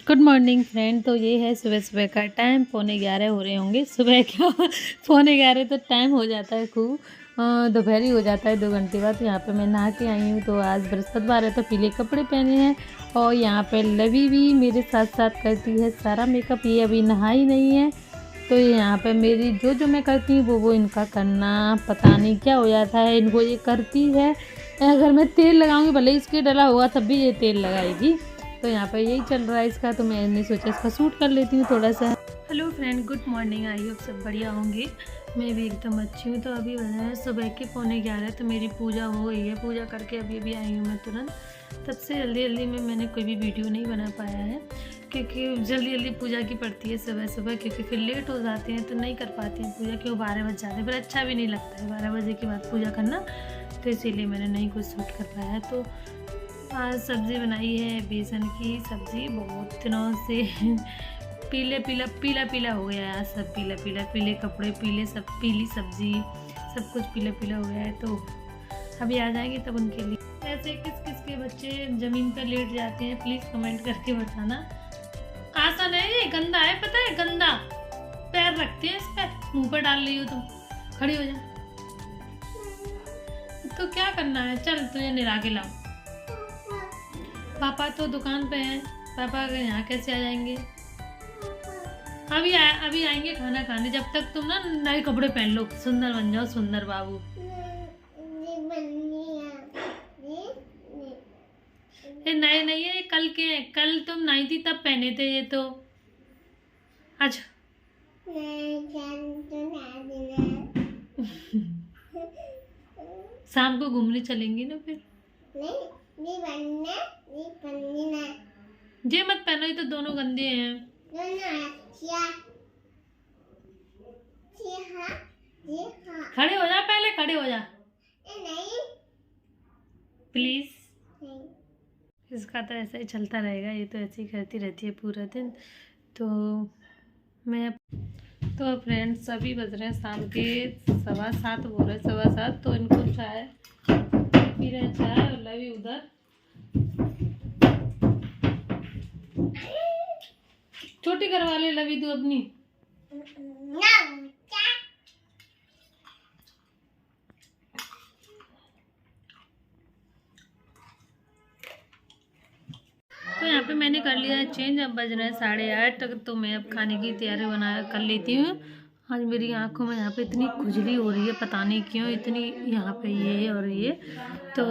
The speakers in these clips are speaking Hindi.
Good morning friend. तो ये है सुबह सुबह का टाइम, 11:15 हो रहे होंगे। सुबह क्या 11:15 तो टाइम हो जाता है खूब। दोपहर ही हो जाता है 2 घंटे बाद। यहाँ पे मैं नहा के आई हूँ। तो आज बृहस्पतिवार है तो पीले कपड़े पहने हैं। और यहाँ पे लवी भी मेरे साथ साथ करती है सारा मेकअप। ये अभी नहाई नहीं है तो यहाँ पे मेरी जो मैं करती हूँ वो इनका करना पता नहीं क्या हो जाता है। इनको ये करती है, अगर मैं तेल लगाऊंगी भले इसके डला होगा तब भी ये तेल लगाएगी। तो यहाँ पर यही चल रहा है इसका। तो मैंने सोचा इसका सूट कर लेती हूँ थोड़ा सा। Hello friend, good morning. I hope सब बढ़िया होंगे। मैं भी एकदम अच्छी हूँ। तो अभी बजा है सुबह के 11:15। तो मेरी पूजा हो गई है। पूजा करके अभी आई हूँ मैं तुरंत। तब से जल्दी में मैंने कोई भी वीडियो नहीं बना पाया है क्योंकि जल्दी पूजा की पड़ती है सुबह सुबह, क्योंकि फिर लेट हो जाते हैं तो नहीं कर पाते हैं पूजा, क्यों 12 बज जाते हैं। फिर अच्छा भी नहीं लगता है 12 बजे के बाद पूजा करना। तो इसीलिए मैंने नहीं कुछ शूट कर पाया है। तो आज सब्ज़ी बनाई है बेसन की सब्ज़ी। बहुत दिनों से पीला हो गया है। आज सब पीले कपड़े पीले, सब पीली सब्ज़ी, सब कुछ पीला हो गया है। तो अभी आ जाएंगे तब उनके लिए। ऐसे किस के बच्चे ज़मीन पर लेट जाते हैं प्लीज़ कमेंट करके बताना। आसान है ये, गंदा है, पता है गंदा। पैर रखते हैं इस पर, मुँह पर डाल रही हो तुम। खड़ी हो जा। तो क्या करना है, चल तुझे निरा के लाऊं। पापा तो दुकान पे हैं। पापा अगर यहाँ कैसे आ जाएंगे। अभी आएंगे खाना खाने। जब तक तुम ना नए कपड़े पहन लो, सुंदर बन जाओ, सुंदर बाबू। ये नए नहीं है, ये कल के हैं। कल तुम नई थी तब पहने थे ये तो। अच्छा शाम को घूमने चलेंगे ना फिर। ये मत पहनो, ये तो दोनों गंदे हैं। खड़े हो जा, पहले खड़े हो जा प्लीज। इसका तो ऐसा ही चलता रहेगा, ये तो ऐसे ही करती रहती है पूरा दिन। तो मैं तो फ्रेंड्स अभी बज रहे हैं शाम के 7:15 हो रहे हैं, 7:15। तो इनको चाय पी रहे हैं, चाय। और लवी उधर छोटी करवा ले लवी तू अपनी। तो यहाँ पे मैंने कर लिया है चेंज। अब बज रहे हैं 8:30 तक। तो मैं अब खाने की तैयारी बना कर लेती हूँ। आज मेरी आंखों में यहाँ पे इतनी खुजली हो रही है, पता नहीं क्यों इतनी, यहाँ पे ये और ये। तो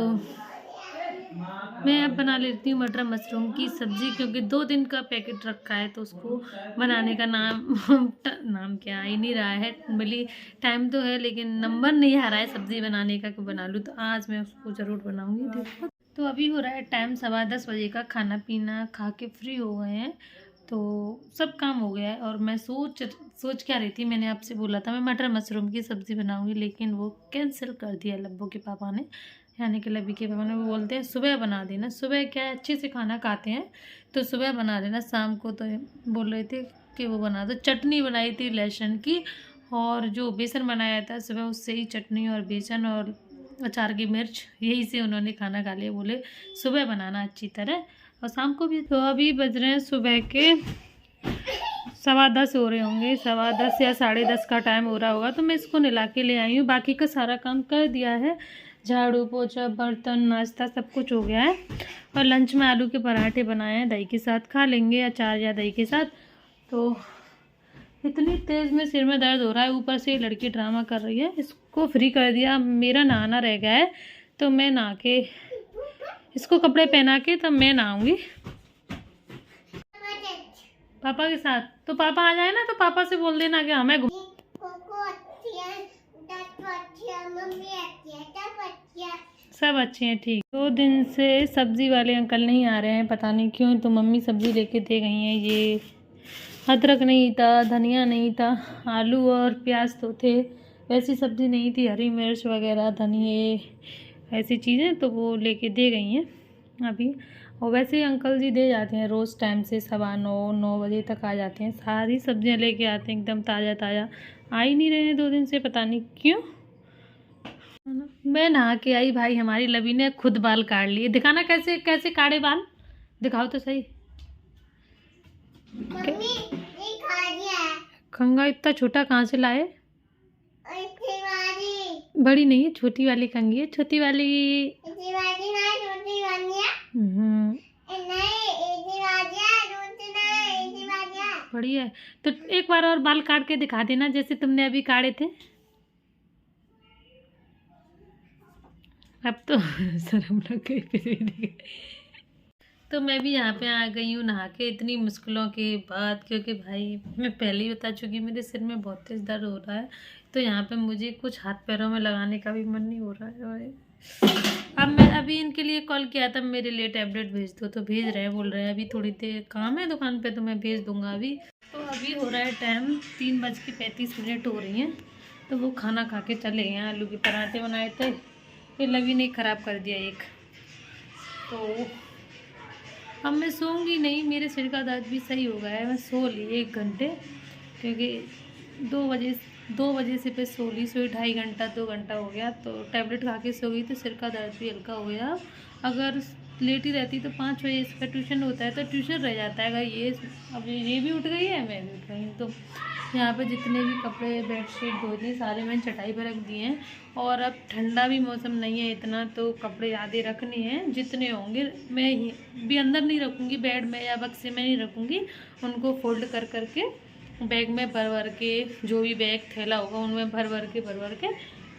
मैं अब बना लेती हूँ मटर मशरूम की सब्ज़ी, क्योंकि 2 दिन का पैकेट रखा है तो उसको बनाने का नाम क्या आ ही नहीं रहा है। भले टाइम तो है लेकिन नंबर नहीं आ रहा है सब्ज़ी बनाने का कि बना लूँ। तो आज मैं उसको ज़रूर बनाऊँगी। देखो तो अभी हो रहा है टाइम 10:15 बजे का। खाना पीना खा के फ्री हो गए हैं तो सब काम हो गया है। और मैं सोच क्या रही थी, मैंने आपसे बोला था मैं मटर मशरूम की सब्ज़ी बनाऊंगी, लेकिन वो कैंसिल कर दिया लब्बू के पापा ने, यानी कि लब्बी के पापा ने। वो बोलते हैं सुबह बना देना। सुबह क्या है, अच्छे से खाना खाते हैं तो सुबह बना देना। शाम को तो बोल रहे थे कि वो बना दो। चटनी बनाई थी लहसुन की, और जो बेसन बनाया था सुबह उससे ही चटनी और बेसन और अचार की मिर्च, यही से उन्होंने खाना खा लिया। बोले सुबह बनाना अच्छी तरह और शाम को भी। तो अभी बज रहे हैं सुबह के 10:15 हो रहे होंगे, 10:15 या 10:30 का टाइम हो रहा होगा। तो मैं इसको नहला के ले आई हूँ। बाकी का सारा काम कर दिया है, झाड़ू पोछा बर्तन नाश्ता सब कुछ हो गया है। और लंच में आलू के पराठे बनाए हैं, दही के साथ खा लेंगे, अचार या दही के साथ। तो इतनी तेज़ में सिर में दर्द हो रहा है, ऊपर से लड़की ड्रामा कर रही है। इसको फ्री कर दिया, मेरा नहाना रह गया है तो मैं नहा के इसको कपड़े पहना के तब मैं नहाऊंगी पापा के साथ। तो पापा आ जाए ना तो पापा से बोल देना कि हमें सब अच्छे हैं, ठीक। 2 दिन से सब्जी वाले अंकल नहीं आ रहे हैं, पता नहीं क्यों। तो मम्मी सब्जी लेके दे गई हैं। ये अदरक नहीं था, धनिया नहीं था, आलू और प्याज तो थे, वैसी सब्ज़ी नहीं थी, हरी मिर्च वगैरह धनिए ऐसी चीज़ें तो वो लेके दे गई हैं अभी। और वैसे ही अंकल जी दे जाते हैं रोज़ टाइम से, 9:15-9 बजे तक आ जाते हैं। सारी सब्जियां लेके आते हैं एकदम ताज़ा। आ ही नहीं रहे हैं 2 दिन से, पता नहीं क्यों। मैं नहा के आई भाई, हमारी लवी ने खुद बाल काट लिए। दिखाना कैसे कैसे काटे बाल, दिखाओ तो सही। कंघा इतना छोटा कहाँ से लाए? बड़ी नहीं है, छोटी वाली कंघी है, छोटी वाली। बढ़िया है। तो एक बार और बाल काट के दिखा देना जैसे तुमने अभी काटे थे। अब तो शर्म लग गई फिर। तो मैं भी यहाँ पे आ गई हूँ नहा के, इतनी मुश्किलों के बाद, क्योंकि भाई मैं पहले ही बता चुकी मेरे सिर में बहुत तेज़ दर्द हो रहा है। तो यहाँ पे मुझे कुछ हाथ पैरों में लगाने का भी मन नहीं हो रहा है भाई। अब मैं अभी इनके लिए कॉल किया था, मेरे लिए टैबलेट भेज दो, तो भेज रहे हैं, बोल रहे हैं अभी थोड़ी देर काम है दुकान पे तो मैं भेज दूँगा अभी। तो अभी हो रहा है टाइम 3:35 हो रही हैं। तो वो खाना खा के चले गए। आलू के पराठे बनाए थे, ये लवी ने ख़राब कर दिया एक। तो अब मैं सोऊंगी नहीं, मेरे सिर का दर्द भी सही हो गया है। मैं सो ली 1 घंटे, क्योंकि 2 बजे से फिर सो ली, 2.5 घंटा 2 घंटा हो गया। तो टैबलेट खा के सो गई तो सिर का दर्द भी हल्का हो गया। अगर लेटी रहती तो 5 बजे इसका ट्यूशन होता है तो ट्यूशन रह जाता है। अगर अब ये भी उठ गई है, मैं भी उठ गई हूँ। तो यहाँ पे जितने भी कपड़े बेडशीट धो दिए सारे मैंने चटाई पर रख दिए हैं। और अब ठंडा भी मौसम नहीं है इतना, तो कपड़े आधे रखने हैं, जितने होंगे मैं भी अंदर नहीं रखूँगी, बेड में या बक्से में नहीं रखूँगी, उनको फोल्ड कर करके बैग में भर भर के, जो भी बैग थैला होगा उनमें भर भर के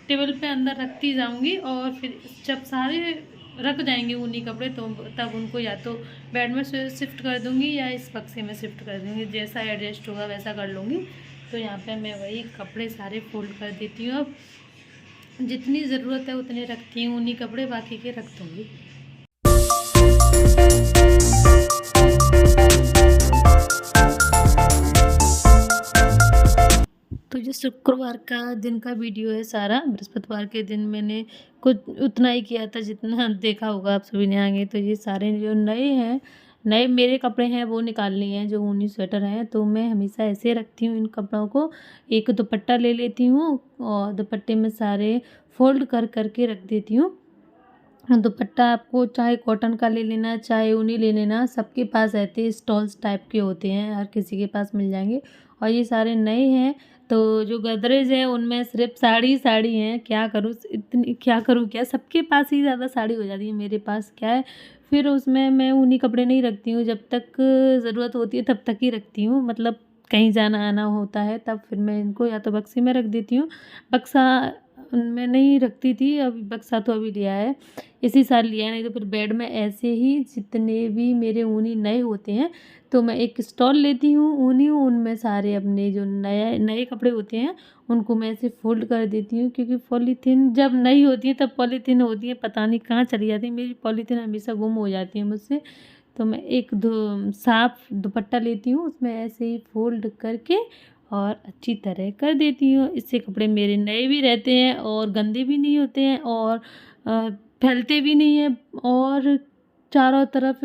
टेबल पे अंदर रखती जाऊँगी। और फिर जब सारे रख जाएंगे ऊनी कपड़े तो तब उनको या तो बेड में शिफ्ट कर दूँगी या इस बक्से में शिफ्ट कर दूँगी, जैसा एडजस्ट होगा वैसा कर लूँगी। तो यहाँ पे मैं वही कपड़े सारे फोल्ड कर देती हूँ। अब जितनी ज़रूरत है उतने रखती हूँ ऊनी कपड़े, बाकी के रख दूँगी। तो ये शुक्रवार का दिन का वीडियो है सारा। बृहस्पतिवार के दिन मैंने कुछ उतना ही किया था जितना देखा होगा आप सभी ने आगे। तो ये सारे जो नए मेरे कपड़े हैं वो निकाल लिए हैं, जो ऊनी स्वेटर हैं। तो मैं हमेशा ऐसे रखती हूँ इन कपड़ों को। एक दुपट्टा ले लेती हूँ और दुपट्टे में सारे फोल्ड कर करके रख देती हूँ। दुपट्टा आपको चाहे कॉटन का ले लेना, चाहे ऊनी ले लेना, सबके पास ऐसे स्टॉल्स टाइप के होते हैं, हर किसी के पास मिल जाएंगे। और ये सारे नए हैं, तो जो गोदरेज है उनमें सिर्फ साड़ी हैं। क्या करूँ, इतनी क्या करूँ, क्या सबके पास ही ज़्यादा साड़ी हो जाती है, मेरे पास क्या है। फिर उसमें मैं ऊनी कपड़े नहीं रखती हूँ, जब तक ज़रूरत होती है तब तक ही रखती हूँ। मतलब कहीं जाना आना होता है तब फिर मैं इनको या तो बक्से में रख देती हूँ। बक्सा मैं नहीं रखती थी, अभी बक्सा तो अभी लिया है, इसी साल लिया है। नहीं तो फिर बेड में ऐसे ही जितने भी मेरे ऊनी नए होते हैं तो मैं एक स्टॉल लेती हूँ ऊनी, उनमें सारे अपने जो नए कपड़े होते हैं उनको मैं ऐसे फोल्ड कर देती हूँ। क्योंकि पॉलीथीन जब नहीं होती है तब पॉलीथीन होती है, पता नहीं कहाँ चली जाती है, मेरी पॉलीथीन हमेशा गुम हो जाती है मुझसे। तो मैं एक साफ दुपट्टा लेती हूँ, उसमें ऐसे ही फोल्ड करके और अच्छी तरह कर देती हूँ। इससे कपड़े मेरे नए भी रहते हैं और गंदे भी नहीं होते हैं और फैलते भी नहीं हैं। और चारों तरफ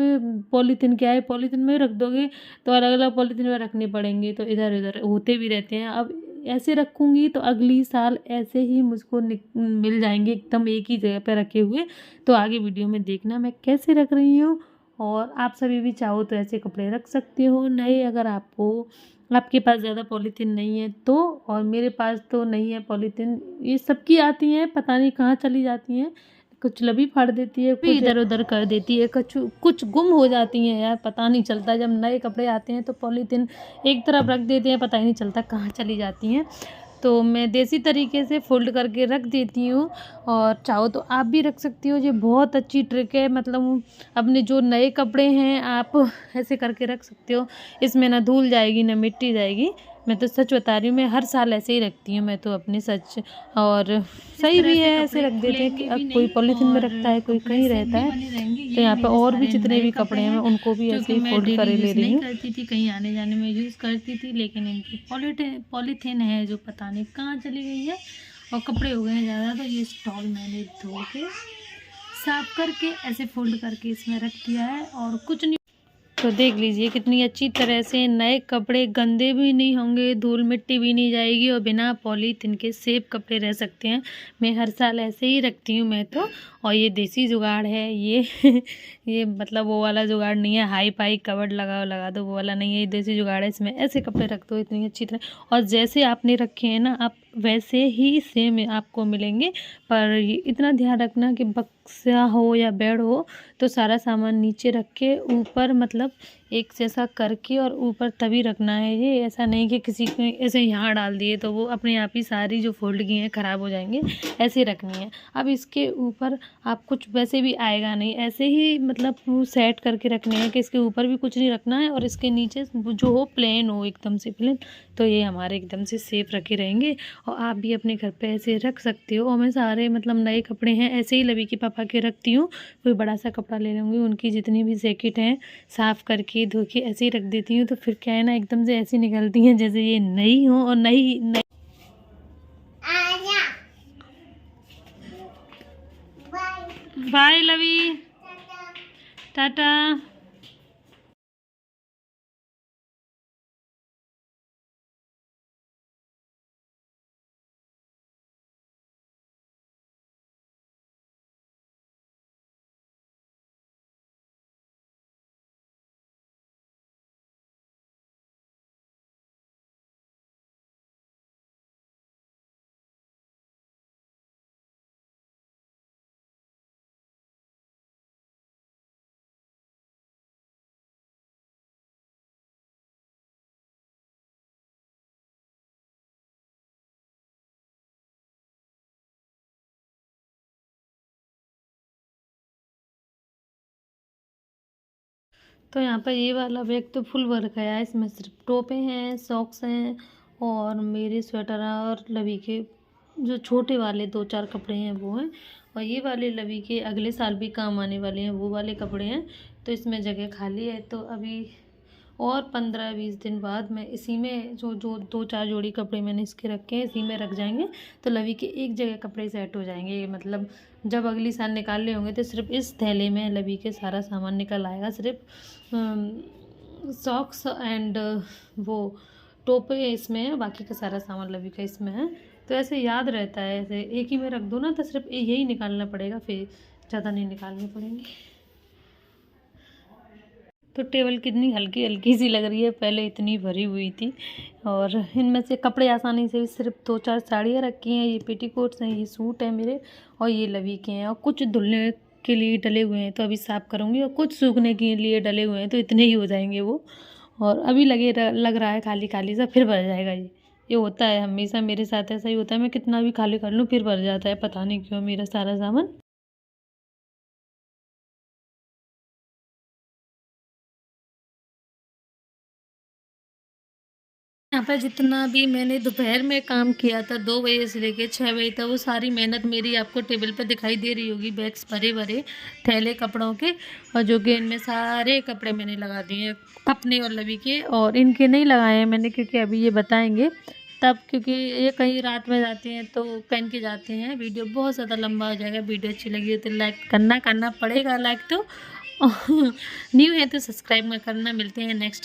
पॉलीथीन, क्या है पॉलीथीन में रख दोगे तो अलग अलग पॉलीथीन में रखने पड़ेंगे, तो इधर उधर होते भी रहते हैं। अब ऐसे रखूँगी तो अगली साल ऐसे ही मुझको मिल जाएंगे एकदम एक ही जगह पर रखे हुए। तो आगे वीडियो में देखना मैं कैसे रख रही हूँ। और आप सभी भी चाहो तो ऐसे कपड़े रख सकते हो नए, अगर आपके पास ज़्यादा पॉलीथीन नहीं है तो। और मेरे पास तो नहीं है पॉलीथीन, ये सबकी आती हैं, पता नहीं कहाँ चली जाती हैं, कुछ लबी फाड़ देती है, कुछ इधर उधर कर देती है, कुछ गुम हो जाती हैं यार, पता नहीं चलता। जब नए कपड़े आते हैं तो पॉलीथीन एक तरफ रख देते हैं, पता ही नहीं चलता कहाँ चली जाती हैं। तो मैं देसी तरीके से फोल्ड करके रख देती हूँ, और चाहो तो आप भी रख सकती हो। ये बहुत अच्छी ट्रिक है, मतलब अपने जो नए कपड़े हैं आप ऐसे करके रख सकते हो, इसमें ना धूल जाएगी ना मिट्टी जाएगी। मैं तो सच बता रही हूँ, मैं हर साल ऐसे ही रखती हूँ मैं तो अपनी सच। और सही भी है, ऐसे रख देते हैं कि अब कोई पॉलीथीन में रखता है, कोई कहीं रहता है। तो यहाँ पे और भी जितने भी कपड़े हैं मैं उनको भी ऐसे ही फोल्ड कर ले रही हूँ। करती थी, कहीं आने जाने में यूज़ करती थी, लेकिन इनकी पॉलीथीन है जो पता नहीं कहाँ चली गई है, और कपड़े हो गए हैं ज़्यादा। तो ये स्टॉल मैंने धो के साफ करके ऐसे फोल्ड करके इसमें रख दिया है, और कुछ नहीं। तो देख लीजिए कितनी अच्छी तरह से नए कपड़े, गंदे भी नहीं होंगे, धूल मिट्टी भी नहीं जाएगी, और बिना पॉलीथीन के सेफ कपड़े रह सकते हैं। मैं हर साल ऐसे ही रखती हूँ मैं तो। और ये देसी जुगाड़ है ये ये मतलब वो वाला जुगाड़ नहीं है हाई फाई कवर्ड लगा दो, वो वाला नहीं है, ये देसी जुगाड़ है। इसमें ऐसे कपड़े रख दो इतनी अच्छी तरह, और जैसे आपने रखे हैं ना आप वैसे ही सेम आपको मिलेंगे। पर इतना ध्यान रखना कि बक्सा हो या बेड हो तो सारा सामान नीचे रख के ऊपर मतलब एक जैसा करके और ऊपर तभी रखना है। ये ऐसा नहीं कि किसी को ऐसे यहाँ डाल दिए तो वो अपने आप ही सारी जो फोल्ड की हैं ख़राब हो जाएंगे, ऐसे रखनी है। अब इसके ऊपर आप कुछ वैसे भी आएगा नहीं, ऐसे ही मतलब सेट करके रखने हैं कि इसके ऊपर भी कुछ नहीं रखना है और इसके नीचे जो हो प्लेन हो, एकदम से प्लेन, तो ये हमारे एकदम से सेफ रखे रहेंगे। और आप भी अपने घर पे ऐसे रख सकते हो। और मैं सारे मतलब नए कपड़े हैं ऐसे ही लवी के पापा के रखती हूँ। कोई बड़ा सा कपड़ा ले लूँगी, उनकी जितनी भी जैकेट हैं साफ़ करके धो के ऐसे ही रख देती हूँ, तो फिर क्या है ना एकदम से ऐसी निकलती हैं जैसे ये नई हो। और नई बाय लवी, टाटा। तो यहाँ पर ये वाला बैग तो फुल वर्क है, इसमें सिर्फ टोपे हैं, सॉक्स हैं और मेरे स्वेटर और लवी के जो छोटे वाले 2-4 कपड़े हैं वो हैं। और ये वाले लवी के अगले साल भी काम आने वाले हैं, वो वाले कपड़े हैं। तो इसमें जगह खाली है, तो अभी और 15-20 दिन बाद मैं इसी में जो 2-4 जोड़ी कपड़े मैंने इसके रखे हैं इसी में रख जाएंगे। तो लवी के एक जगह कपड़े सेट हो जाएंगे। मतलब जब अगली साल निकालने होंगे तो सिर्फ इस थैले में लवी के सारा सामान निकल आएगा। सिर्फ सॉक्स एंड वो टोपे इसमें है, बाकी का सारा सामान लवी का इसमें है। तो ऐसे याद रहता है, ऐसे एक ही में रख दो ना तो सिर्फ यही निकालना पड़ेगा, फिर ज़्यादा नहीं निकालने पड़ेंगे। तो टेबल कितनी हल्की हल्की सी लग रही है, पहले इतनी भरी हुई थी। और इनमें से कपड़े आसानी से सिर्फ 2-4 साड़ियाँ रखी हैं, ये पेटीकोट्स हैं, ये सूट है मेरे और ये लवी के हैं। और कुछ धुलने के लिए डले हुए हैं तो अभी साफ़ करूँगी, और कुछ सूखने के लिए डले हुए हैं तो इतने ही हो जाएंगे वो। और अभी लग रहा है खाली खाली सा, फिर भर जाएगा। ये होता है हमेशा मेरे साथ, ऐसा ही होता है। मैं कितना भी खाली कर लूँ फिर भर जाता है, पता नहीं क्यों मेरा सारा सामान। यहाँ पर जितना भी मैंने दोपहर में काम किया था 2 बजे से लेके 6 बजे तक, वो सारी मेहनत मेरी आपको टेबल पर दिखाई दे रही होगी। बैग्स भरे भरे थैले कपड़ों के, और जो कि इनमें सारे कपड़े मैंने लगा दिए हैं अपने और लवी के। और इनके नहीं लगाए हैं मैंने क्योंकि अभी ये बताएंगे तब, क्योंकि ये कहीं रात में जाते हैं तो पहन के जाते हैं। वीडियो बहुत ज़्यादा लंबा हो जाएगा। वीडियो अच्छी लगी हो तो लाइक करना पड़ेगा, लाइक तो न्यू है तो सब्सक्राइब करना। मिलते हैं नेक्स्ट।